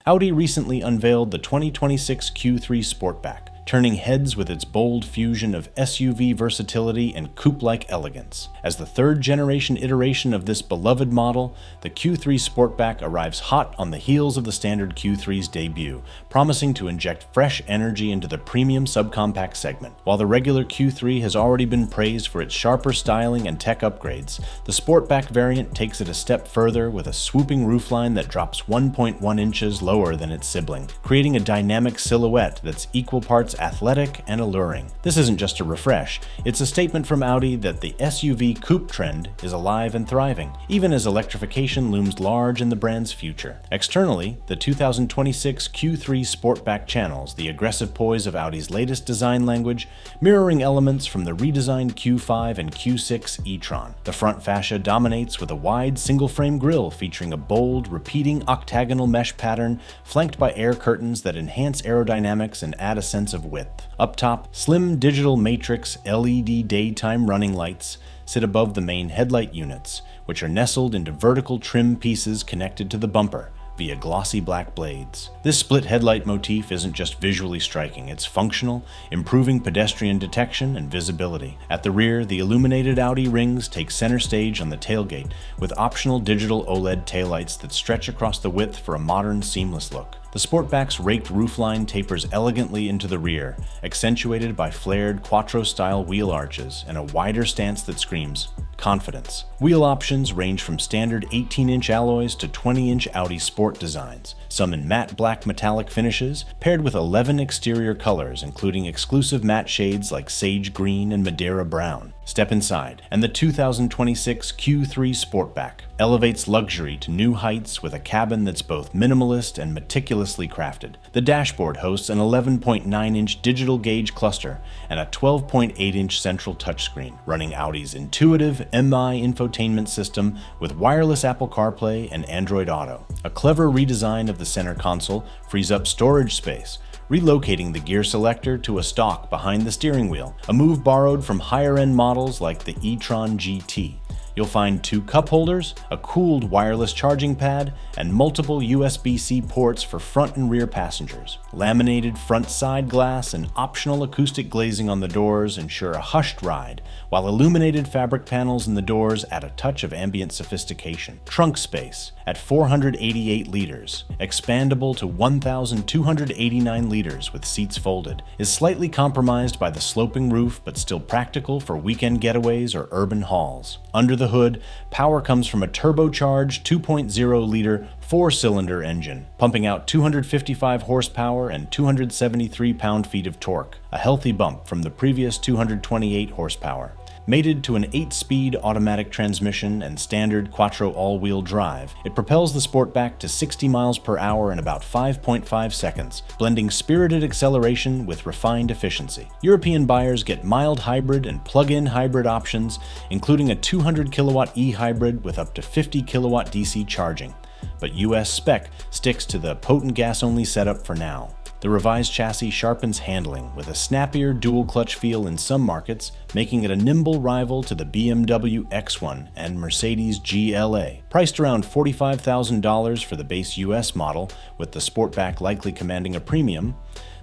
Audi recently unveiled the 2026 Q3 Sportback, turning heads with its bold fusion of SUV versatility and coupe-like elegance. As the third-generation iteration of this beloved model, the Q3 Sportback arrives hot on the heels of the standard Q3's debut, promising to inject fresh energy into the premium subcompact segment. While the regular Q3 has already been praised for its sharper styling and tech upgrades, the Sportback variant takes it a step further with a swooping roofline that drops 1.1 inches lower than its sibling, creating a dynamic silhouette that's equal parts athletic and alluring. This isn't just a refresh, it's a statement from Audi that the SUV coupe trend is alive and thriving, even as electrification looms large in the brand's future. Externally, the 2026 Q3 Sportback channels the aggressive poise of Audi's latest design language, mirroring elements from the redesigned Q5 and Q6 e-tron. The front fascia dominates with a wide single-frame grille featuring a bold, repeating octagonal mesh pattern flanked by air curtains that enhance aerodynamics and add a sense of width. Up top, slim digital matrix LED daytime running lights sit above the main headlight units, which are nestled into vertical trim pieces connected to the bumper via glossy black blades. This split headlight motif isn't just visually striking, it's functional, improving pedestrian detection and visibility. At the rear, the illuminated Audi rings take center stage on the tailgate, with optional digital OLED taillights that stretch across the width for a modern, seamless look. The Sportback's raked roofline tapers elegantly into the rear, accentuated by flared quattro-style wheel arches and a wider stance that screams confidence. Wheel options range from standard 18-inch alloys to 20-inch Audi Sport designs, some in matte black metallic finishes, paired with 11 exterior colors, including exclusive matte shades like sage green and Madeira brown. Step inside, and the 2026 Q3 Sportback elevates luxury to new heights with a cabin that's both minimalist and meticulously crafted. The dashboard hosts an 11.9-inch digital gauge cluster and a 12.8-inch central touchscreen, running Audi's intuitive MI infotainment system with wireless Apple CarPlay and Android Auto. A clever redesign of the center console frees up storage space, relocating the gear selector to a stalk behind the steering wheel, a move borrowed from higher-end models like the e-tron GT. You'll find 2 cup holders, a cooled wireless charging pad, and multiple USB-C ports for front and rear passengers. Laminated front side glass and optional acoustic glazing on the doors ensure a hushed ride, while illuminated fabric panels in the doors add a touch of ambient sophistication. Trunk space at 488 liters, expandable to 1,289 liters with seats folded, is slightly compromised by the sloping roof but still practical for weekend getaways or urban hauls. Under the hood, power comes from a turbocharged 2.0-liter 4-cylinder engine, pumping out 255 horsepower and 273 pound-feet of torque, a healthy bump from the previous 228 horsepower. Mated to an 8-speed automatic transmission and standard quattro all-wheel drive, it propels the Sportback to 60 miles per hour in about 5.5 seconds, blending spirited acceleration with refined efficiency. European buyers get mild hybrid and plug-in hybrid options, including a 200-kilowatt e-hybrid with up to 50-kilowatt DC charging, but US spec sticks to the potent gas-only setup for now. The revised chassis sharpens handling with a snappier dual-clutch feel in some markets, making it a nimble rival to the BMW X1 and Mercedes GLA. Priced around $45,000 for the base US model, with the Sportback likely commanding a premium,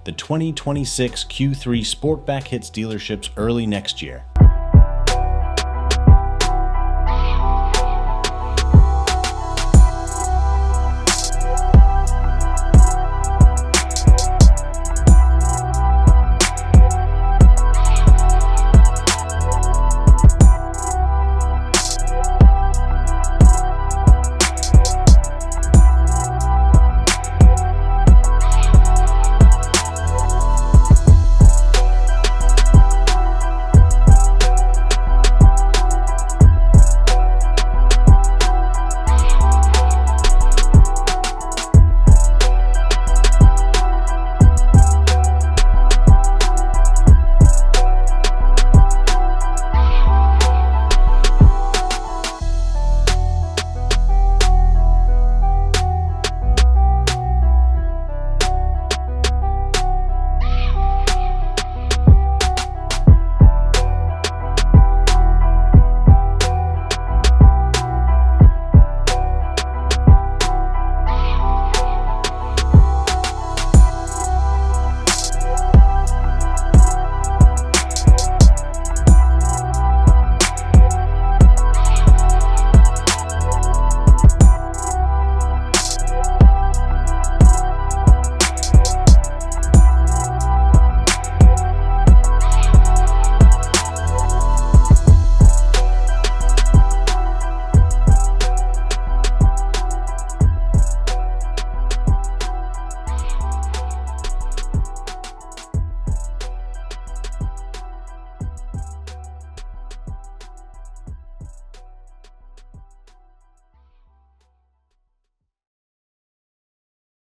the 2026 Q3 Sportback hits dealerships early next year.